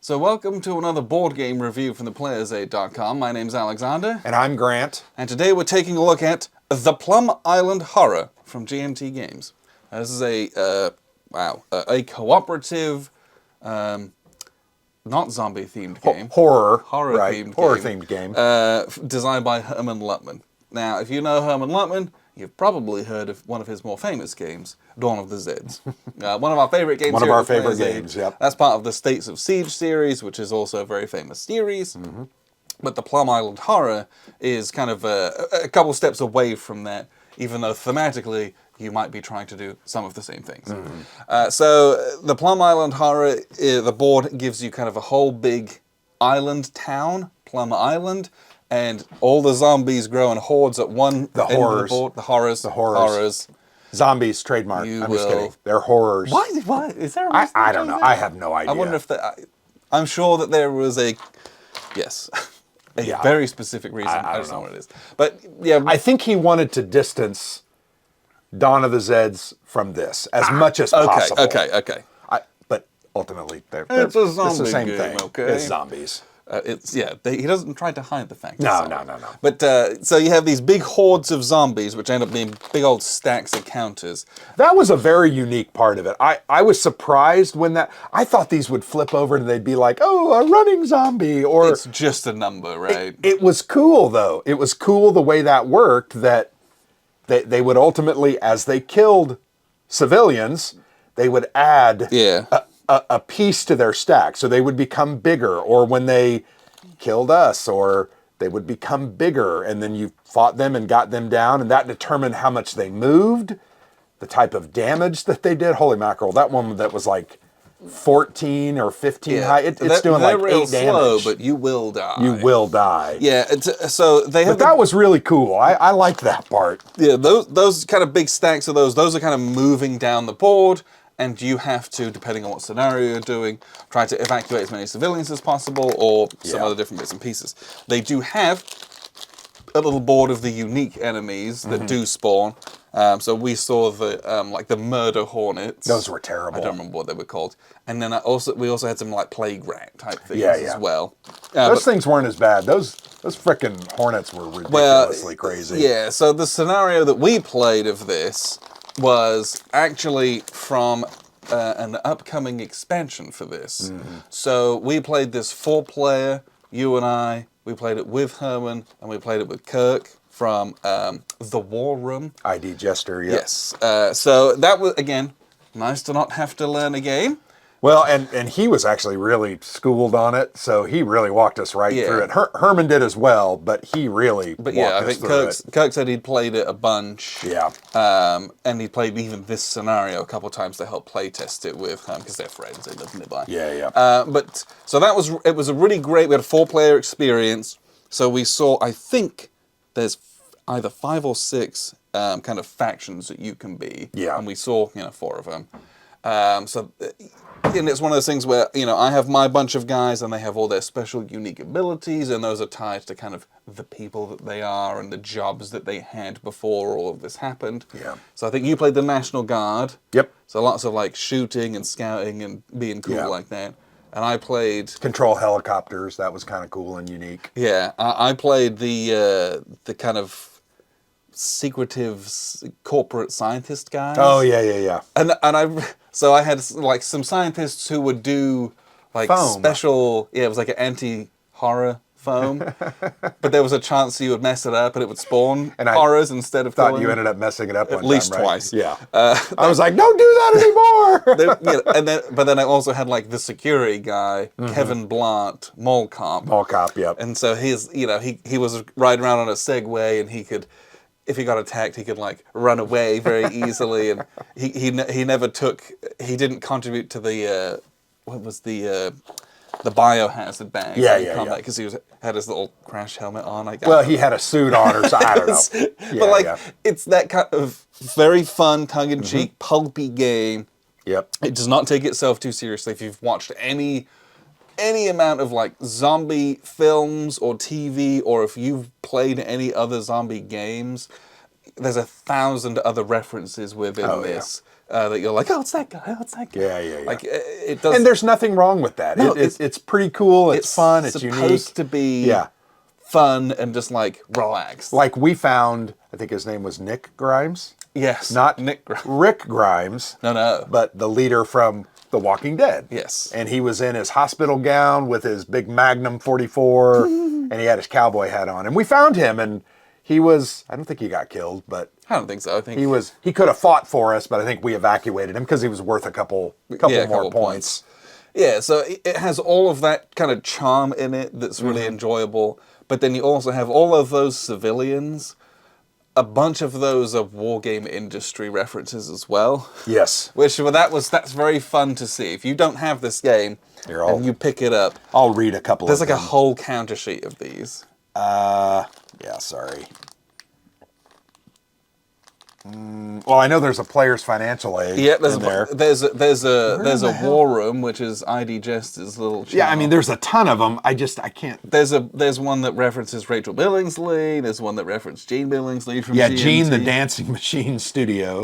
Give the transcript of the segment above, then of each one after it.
So welcome to another board game review from theplayersaid.com. My name's Alexander. And I'm Grant. And today we're taking a look at The Plum Island Horror from GMT Games. This is a cooperative, not zombie-themed game. Horror-themed game. Designed by Herman Luttman. Now, if you know Herman Luttman, you've probably heard of one of his more famous games, Dawn of the Zeds. One of our favorite games. One of our favorite games, yep. That's part of the States of Siege series, which is also a very famous series. Mm-hmm. But the Plum Island Horror is kind of a couple steps away from that, even though thematically you might be trying to do some of the same things. Mm-hmm. So the Plum Island Horror, the board gives you kind of a whole big island town, Plum Island, and all the zombies grow in hordes at one end of the board. The horrors. Zombies, trademark. I'm just kidding. They're horrors. Why? Is there a reason I don't know. I have no idea. I wonder if I'm sure that there was a very specific reason. I don't know what it is. But yeah. I think he wanted to distance Dawn of the Zeds from this as much as possible. Okay. But ultimately, it's the same game, thing. Okay? It's zombies. He doesn't try to hide the fact. No. But so you have these big hordes of zombies, which end up being big old stacks of counters. That was a very unique part of it. I was surprised when I thought these would flip over and they'd be like, oh, a running zombie, or it's just a number, right? It was cool though. It was cool the way that worked. That they would ultimately, as they killed civilians, they would add a piece to their stack, so they would become bigger, or when they killed us, or they would become bigger, and then you fought them and got them down, and that determined how much they moved, the type of damage that they did. Holy mackerel, that one that was like 14 or 15 high, it's doing like 8 slow, damage. But you will die. You will die. Yeah, so they have. But that was really cool. I liked that part. Yeah, those kind of big stacks of those are kind of moving down the board. And you have to, depending on what scenario you're doing, try to evacuate as many civilians as possible, or some other different bits and pieces. They do have a little board of the unique enemies that do spawn. So we saw the murder hornets. Those were terrible. I don't remember what they were called. And then we also had some like plague rat type things as well. Those things weren't as bad. Those frickin' hornets were ridiculously crazy. Yeah. So the scenario that we played of this was actually from an upcoming expansion for this. Mm-hmm. So we played this 4-player, you and I, we played it with Herman, and we played it with Kirk from The War Room. ID Jester, yeah. Yes. So that was, again, nice to not have to learn a game. Well, and he was actually really schooled on it, so he really walked us through it. Herman did as well, but he really walked us through it. Kirk said he'd played it a bunch. Yeah. And he played even this scenario a couple of times to help play test it with because they're friends, they live nearby. Yeah. But so it was a really great. We had a 4-player experience. So we saw, I think there's either 5 or 6 kind of factions that you can be. Yeah. And we saw 4 of them. And it's one of those things where, I have my bunch of guys and they have all their special unique abilities, and those are tied to kind of the people that they are and the jobs that they had before all of this happened. Yeah. So I think you played the National Guard. Yep. So lots of like shooting and scouting and being cool like that. And I played... Control helicopters. That was kind of cool and unique. Yeah. I played the kind of secretive corporate scientist guys. Oh, yeah. And so I had like some scientists who would do like foam. Special, it was like an anti-horror foam, but there was a chance you would mess it up and it would spawn horrors instead of thought you ended up messing it up at least twice. Yeah. I was like, don't do that anymore. But then I also had like the security guy, Kevin Blunt, Mall Cop. Yep. And so he was riding around on a Segway, and he could, if he got attacked, he could like run away very easily, and he didn't contribute to the the biohazard bag. Because he had his little crash helmet on. Well, he had a suit on, or so I don't know. But it's that kind of very fun, tongue-in-cheek, pulpy game. Yep. It does not take itself too seriously. If you've watched any amount of like zombie films or TV, or if you've played any other zombie games, there's 1,000 other references within this that you're like, oh, it's that guy, oh, it's that guy. Yeah. Like it does, and there's nothing wrong with that. No, It's pretty cool. It's fun. It's unique. It's supposed to be fun and just like relaxed. Like we found, I think his name was Nick Grimes. Yes, Not Nick Grimes. Rick Grimes. No. But the leader from The Walking Dead. Yes. And he was in his hospital gown with his big Magnum 44, and he had his cowboy hat on. And we found him, and he was, I don't think he got killed, but I don't think so. I think he could have fought for us, but I think we evacuated him because he was worth a couple more points. Yeah, so it has all of that kind of charm in it that's really enjoyable. But then you also have all of those civilians. A bunch of those are wargame industry references as well. Yes. That's very fun to see. If you don't have this game and you pick it up, I'll read a couple there's of like them. a whole counter sheet of these. Yeah, sorry. Well, I know there's a player's financial aid. Yeah, there's there's a war room, which is ID Jester's little channel. Yeah, I mean, there's a ton of them. I can't. There's one that references Rachel Billingsley. There's one that references Gene Billingsley from GMT. Gene the Dancing Machine Studio.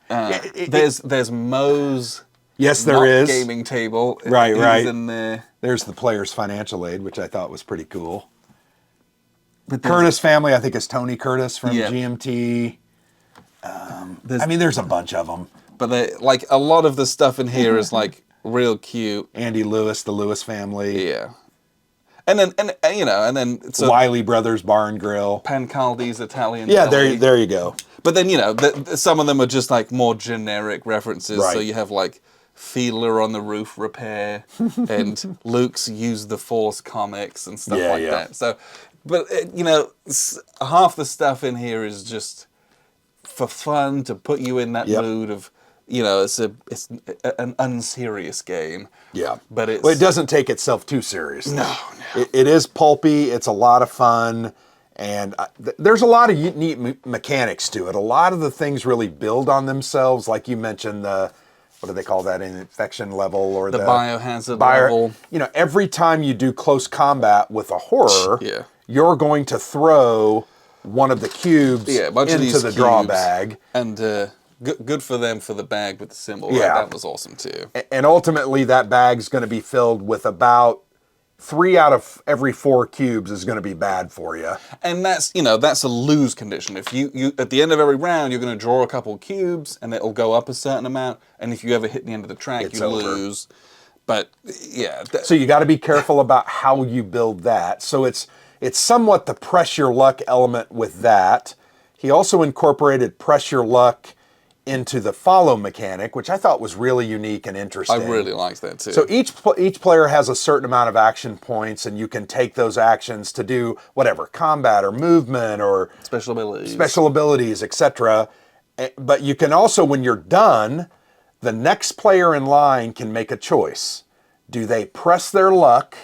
There's Moe's. Yes, there is gaming table. Right. He's in there. There's the player's financial aid, which I thought was pretty cool. The Curtis family, I think, is Tony Curtis from GMT. I mean, there's a bunch of them. But like a lot of the stuff in here is like real cute. Andy Lewis, the Lewis family. Yeah. And then it's Wiley Brothers Bar and Grill. Pancaldi's Italian. Yeah, Deli. there you go. But then some of them are just like more generic references. Right. So you have like Fiedler on the Roof Repair and Luke's Use the Force comics and stuff like that. So. But, half the stuff in here is just for fun, to put you in that mood of, it's an unserious game. Yeah. But it doesn't take itself too seriously. No. It is pulpy. It's a lot of fun. And there's a lot of neat mechanics to it. A lot of the things really build on themselves. Like you mentioned, what do they call that, infection level or the biohazard level. Every time you do close combat with a horror, you're going to throw one of the cubes into the draw bag. And good for them for the bag with the symbol. Yeah. Right? That was awesome too. And ultimately that bag's going to be filled with about 3 out of every 4 cubes is going to be bad for you. And that's a lose condition. If you at the end of every round, you're going to draw a couple of cubes and it'll go up a certain amount. And if you ever hit the end of the track, you lose. But yeah. So you got to be careful about how you build that. So it's somewhat the press your luck element with that. He also incorporated press your luck into the follow mechanic, which I thought was really unique and interesting. I really liked that too. So each player has a certain amount of action points, and you can take those actions to do whatever, combat or movement or special abilities, etc. But you can also, when you're done, the next player in line can make a choice. Do they press their luck,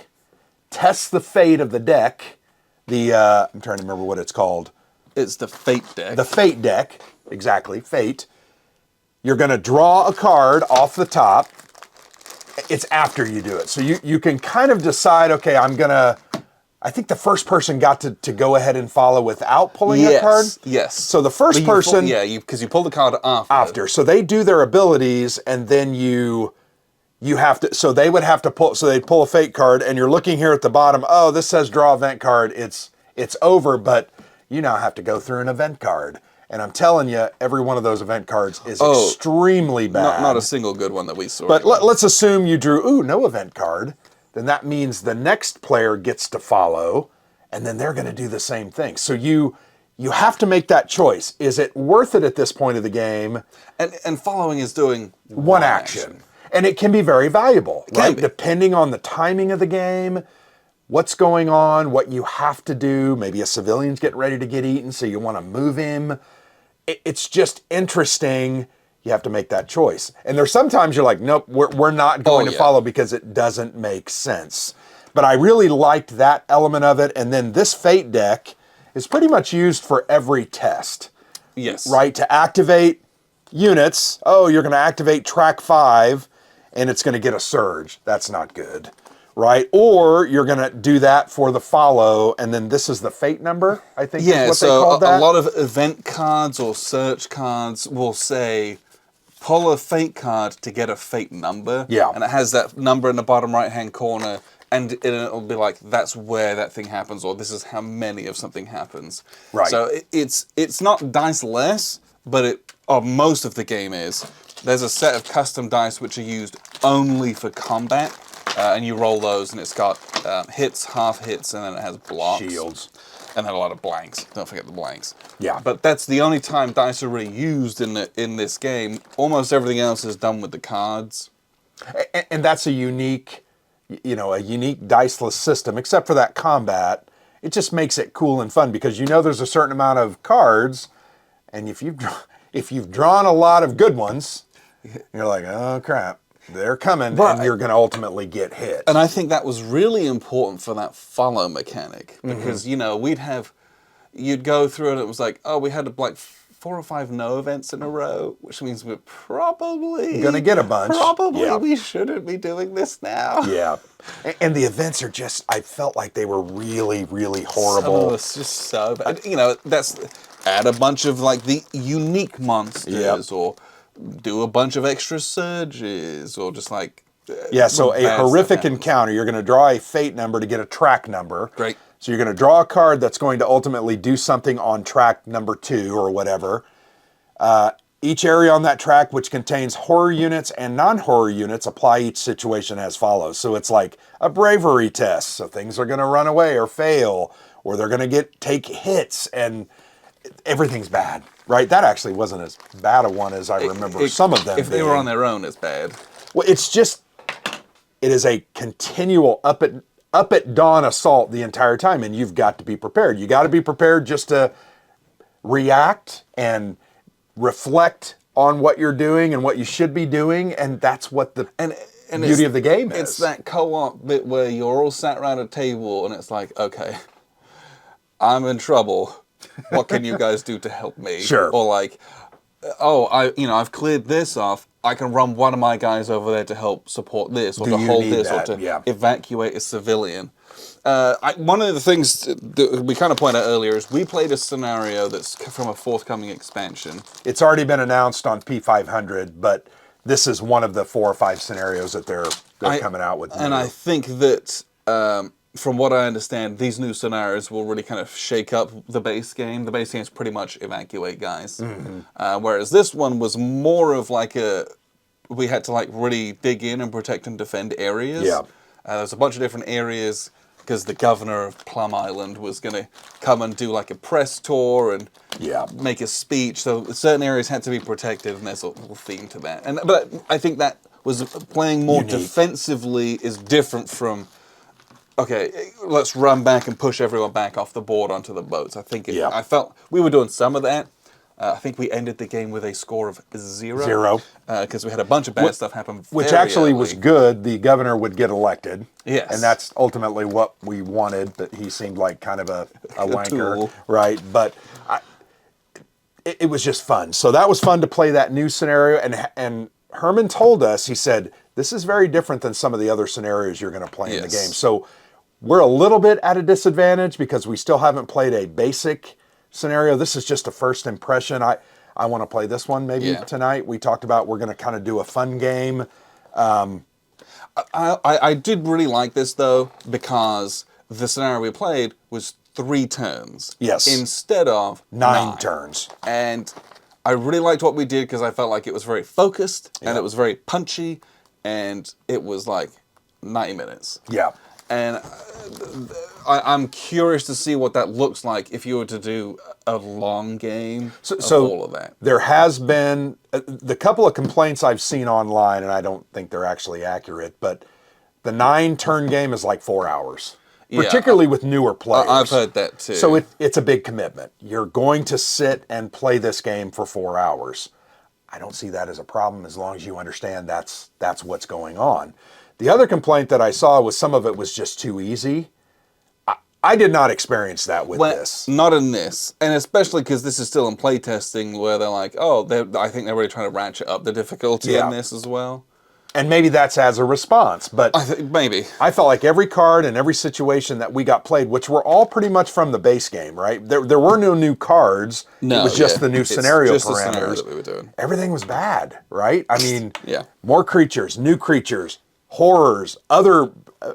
test the fate of the deck? I'm trying to remember what it's called. It's the fate deck. The fate deck, exactly, fate. You're going to draw a card off the top. It's after you do it. So you can kind of decide, okay, I think the first person got to go ahead and follow without pulling a card. Yes. So the first person... because you pull the card after. So they do their abilities, and then you have to... So they would have to pull... So they'd pull a fate card, and you're looking here at the bottom. Oh, this says draw event card. It's over, but you now have to go through an event card. And I'm telling you, every one of those event cards is extremely bad. Not a single good one that we saw. But let's assume you drew, no event card. Then that means the next player gets to follow, and then they're going to do the same thing. So you have to make that choice. Is it worth it at this point of the game? And following is doing one action. And it can be very valuable, right? Depending on the timing of the game, what's going on, what you have to do. Maybe a civilian's getting ready to get eaten, so you want to move him. It's just interesting. You have to make that choice. And there's sometimes you're like, nope, we're not going to follow because it doesn't make sense. But I really liked that element of it. And then this fate deck is pretty much used for every test. Yes. Right? To activate units. Oh, you're going to activate track 5 and it's going to get a surge. That's not good. right? Or you're going to do that for the follow, and then this is the fate number, I think is what they called that. A lot of event cards or search cards will say, pull a fate card to get a fate number. Yeah. And it has that number in the bottom right-hand corner, and it'll be like, that's where that thing happens, or this is how many of something happens. Right. So it's not dice-less, but most of the game is. There's a set of custom dice which are used only for combat. And you roll those, and it's got hits, half hits, and then it has blocks. Shields. And then a lot of blanks. Don't forget the blanks. Yeah. But that's the only time dice are really used in this game. Almost everything else is done with the cards. And that's a unique diceless system, except for that combat. It just makes it cool and fun because there's a certain amount of cards, and if you've drawn a lot of good ones, you're like, oh crap. They're coming, and you're going to ultimately get hit. And I think that was really important for that follow mechanic. Because, you'd go through and it was like, oh, we had like 4 or 5 no events in a row, which means we're probably going to get a bunch. We shouldn't be doing this now. Yeah. And the events are just, I felt like they were really, really horrible. Some of us just so bad. That's add a bunch of like the unique monsters or do a bunch of extra surges, or just like... so a horrific encounter. You're going to draw a fate number to get a track number. Great. So you're going to draw a card that's going to ultimately do something on track number 2 or whatever. Each area on that track, which contains horror units and non-horror units, apply each situation as follows. So it's like a bravery test. So things are going to run away or fail, or they're going to take hits, and everything's bad. Right, that actually wasn't as bad a one as I remember some of them. If they were on their own, it's bad. Well, it is a continual up at dawn assault the entire time, and you've got to be prepared. You got to be prepared just to react and reflect on what you're doing and what you should be doing, and that's what the beauty of the game is. It's that co-op bit where you're all sat around a table, and it's like, okay, I'm in trouble. What can you guys do to help me? Sure. Or like, I've cleared this off. I can run one of my guys over there to help support this, or to hold this, or to evacuate a civilian. One of the things that we kind of pointed out earlier is we played a scenario that's from a forthcoming expansion. It's already been announced on P500, but this is one of the 4 or 5 scenarios that they're coming out with. And I think that... from what I understand, these new scenarios will really kind of shake up the base game. The base game is pretty much evacuate guys. Whereas this one was more of like we had to like really dig in and protect and defend areas. Yeah. There's a bunch of different areas because the governor of Plum Island was going to come and do like a press tour and make a speech. So certain areas had to be protected, and there's a little theme to that. But I think that was playing more defensively is different from... okay, let's run back and push everyone back off the board onto the boats. I think I felt we were doing some of that. I think we ended the game with a score of 0. Because we had a bunch of bad stuff happen. Which actually was good. The governor would get elected. Yes. And that's ultimately what we wanted, but he seemed like kind of a wanker. Tool. Right. But it was just fun. So that was fun to play that new scenario. And Herman told us, he said, this is very different than some of the other scenarios you're going to play in the game. So we're a little bit at a disadvantage because we still haven't played a basic scenario. This is just a first impression. I want to play this one maybe tonight. We talked about we're going to kind of do a fun game. I did really like this though, because the scenario we played was 3 turns. Yes. Instead of 9 turns. And I really liked what we did because I felt like it was very focused and it was very punchy, and it was like 90 minutes. Yeah. And I'm curious to see what that looks like if you were to do a long game of all of that. There has been the couple of complaints I've seen online, and I don't think they're actually accurate, but the 9-turn game is like 4 hours, particularly with newer players. I've heard that too. So it's a big commitment. You're going to sit and play this game for 4 hours. I don't see that as a problem as long as you understand that's what's going on. The other complaint that I saw was some of it was just too easy. I did not experience that with this. Not in this. And especially because this is still in playtesting where they're like, I think they're really trying to ratchet up the difficulty in this as well. And maybe that's as a response, but maybe. I felt like every card and every situation that we got played, which were all pretty much from the base game, right? There were no new cards. No, it was just the new scenario just parameters. The scenario that we were doing. Everything was bad, right? I mean, yeah. More creatures, new creatures, horrors, other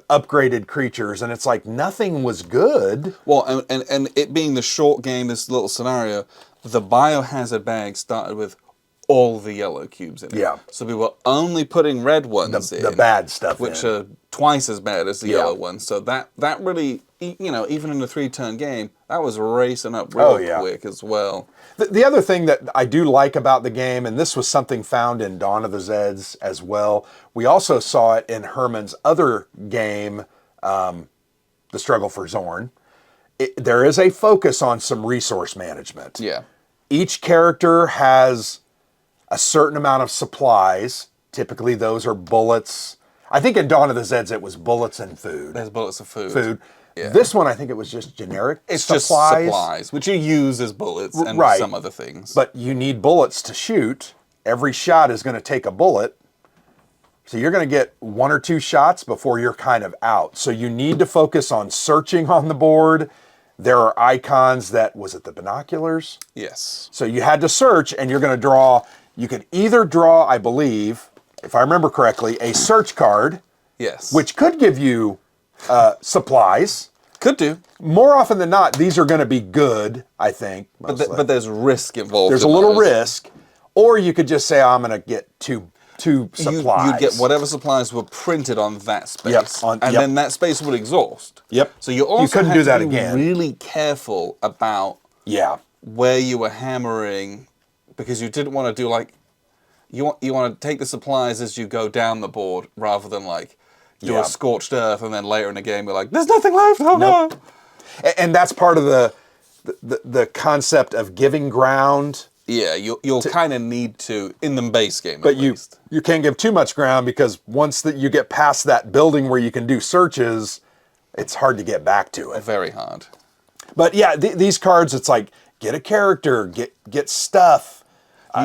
upgraded creatures, and it's like nothing was good. Well, and it being the short game, this little scenario, the biohazard bag started with all the yellow cubes in it. Yeah. So we were only putting red ones in. The bad stuff which in. are twice as bad as the yellow ones. So that really, even in a 3-turn game, that was racing up real quick as well. The other thing that I do like about the game, and this was something found in Dawn of the Zeds as well, we also saw it in Herman's other game, The Struggle for Zorn. There is a focus on some resource management. Yeah. Each character has a certain amount of supplies. Typically, those are bullets. I think in Dawn of the Zeds, it was bullets and food. There's bullets of food. Yeah. This one, I think it was just generic it's supplies. It's just supplies, which you use as bullets and some other things. But you need bullets to shoot. Every shot is going to take a bullet. So you're going to get 1 or 2 shots before you're kind of out. So you need to focus on searching on the board. There are icons that, was it the binoculars? Yes. So you had to search, and you're going to draw. You could either draw, I believe, if I remember correctly, a search card. Yes. Which could give you supplies. Could do. More often than not, these are going to be good, I think. But there's risk involved. There's a little risk. Or you could just say, I'm going to get two supplies. You get whatever supplies were printed on that space. Yep, then that space would exhaust. Yep. So you also couldn't had do that to be again. really careful about where you were hammering, because you didn't want to do you want to take the supplies as you go down the board rather than do a scorched earth and then later in the game you're like, there's nothing left. Oh no. And that's part of the concept of giving ground. Yeah, you'll kind of need to in the base game. But at least. You can't give too much ground, because once you get past that building where you can do searches, it's hard to get back to it. Very hard. But yeah, these cards, it's like, get a character, get stuff.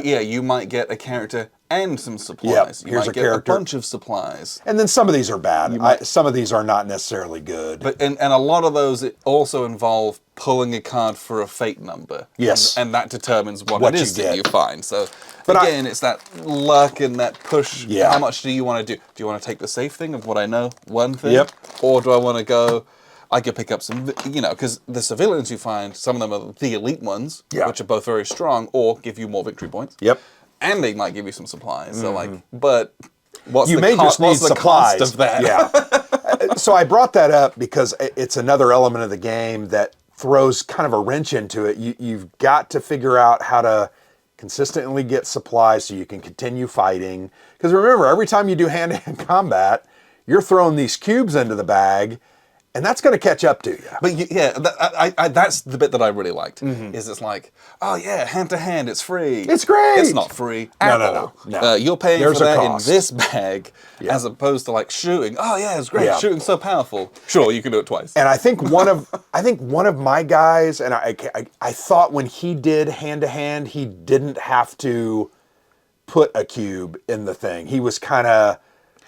You might get a character and some supplies. Yep, you might get a bunch of supplies. And then some of these are bad. Some of these are not necessarily good. But and a lot of those also involve pulling a card for a fate number. Yes. And that determines what it is that you find. So again, it's that luck and that push. Yeah. How much do you want to do? Do you want to take the safe thing of what I know, one thing? Yep. Or do I want to go, I could pick up some, because the civilians you find, some of them are the elite ones, which are both very strong, or give you more victory points. Yep. And they might give you some supplies. So but what's you the may just need supplies. Cost of that? Yeah. So I brought that up because it's another element of the game that throws kind of a wrench into it. You've got to figure out how to consistently get supplies so you can continue fighting. Because remember, every time you do hand-to-hand combat, you're throwing these cubes into the bag, and that's going to catch up to you. But that's the bit that I really liked. Is it's like, oh yeah, hand to hand, it's free. It's great. It's not free at all. No. You're paying There's for that cost. in this bag, as opposed to shooting. Oh yeah, it's great. Yeah. Shooting's so powerful. Sure, you can do it twice. And I think one of my guys, and I thought when he did hand to hand, he didn't have to put a cube in the thing. He was kind of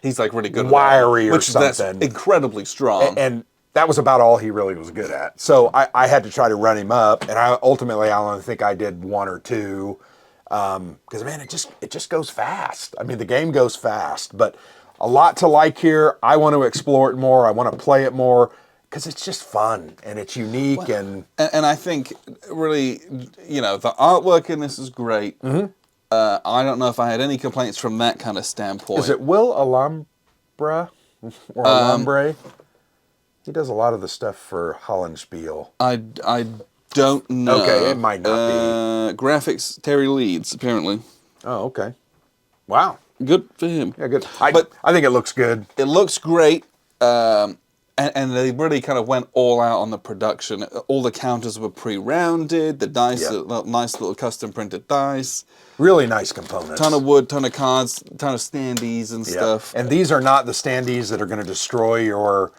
he's really good wiry at that, or which something. That's incredibly strong. And that was about all he really was good at. So I had to try to run him up, and I only think I did 1 or 2, because man, it just goes fast. I mean, the game goes fast, but a lot to like here. I want to explore it more. I want to play it more, because it's just fun and it's unique. And I think really, the artwork in this is great. I don't know if I had any complaints from that kind of standpoint. Is it Will Alhambra or Alhambra? He does a lot of the stuff for Hollandspiel. I don't know. Okay, it might not be. Graphics, Terry Leeds, apparently. Oh, okay. Wow. Good for him. Yeah, good. I think it looks good. It looks great. And they really kind of went all out on the production. All the counters were pre-rounded. The dice, nice little custom printed dice. Really nice components. Ton of wood, ton of cards, ton of standees and stuff. And these are not the standees that are going to destroy your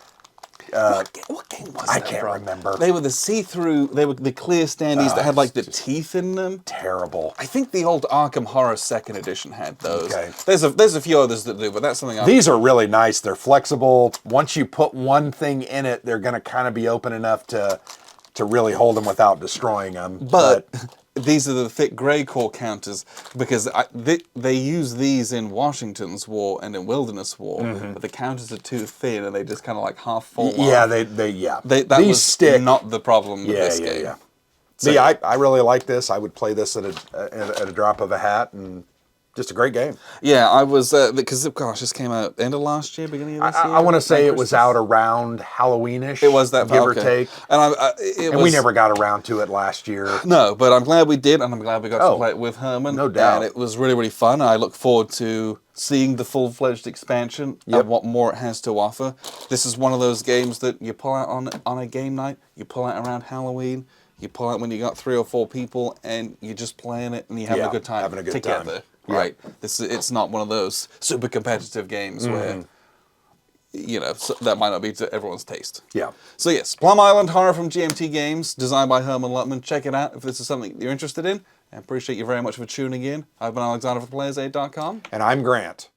What game was I that can't from? remember. They were the see-through. They were the clear standees that had like the teeth in them. Terrible. I think the old Arkham Horror Second Edition had those. Okay. There's a few others that do, but that's something. These are really nice. They're flexible. Once you put one thing in it, they're going to kind of be open enough to really hold them without destroying them. But these are the thick gray core counters because they use these in Washington's War and in Wilderness War, but the counters are too thin and they just kind of like half fall yeah, off. These was stick. not the problem with this game. Yeah. So, I really like this. I would play this at a drop of a hat, and just a great game. Yeah, I was because gosh, this came out end of last year, beginning of this year. I want to say it was out around Halloweenish. It was that, give or okay. take. And we never got around to it last year. No, but I'm glad we did, and I'm glad we got to play it with Herman. No doubt. And it was really, really fun. I look forward to seeing the full-fledged expansion and what more it has to offer. This is one of those games that you pull out on a game night, you pull out around Halloween, you pull out when you got 3 or 4 people, and you're just playing it, and you're having a good time together. Right. It's not one of those super competitive games where, that might not be to everyone's taste. Yeah. So yes, Plum Island Horror from GMT Games, designed by Herman Luttman. Check it out if this is something you're interested in. I appreciate you very much for tuning in. I've been Alexander for PlayersAid.com. And I'm Grant.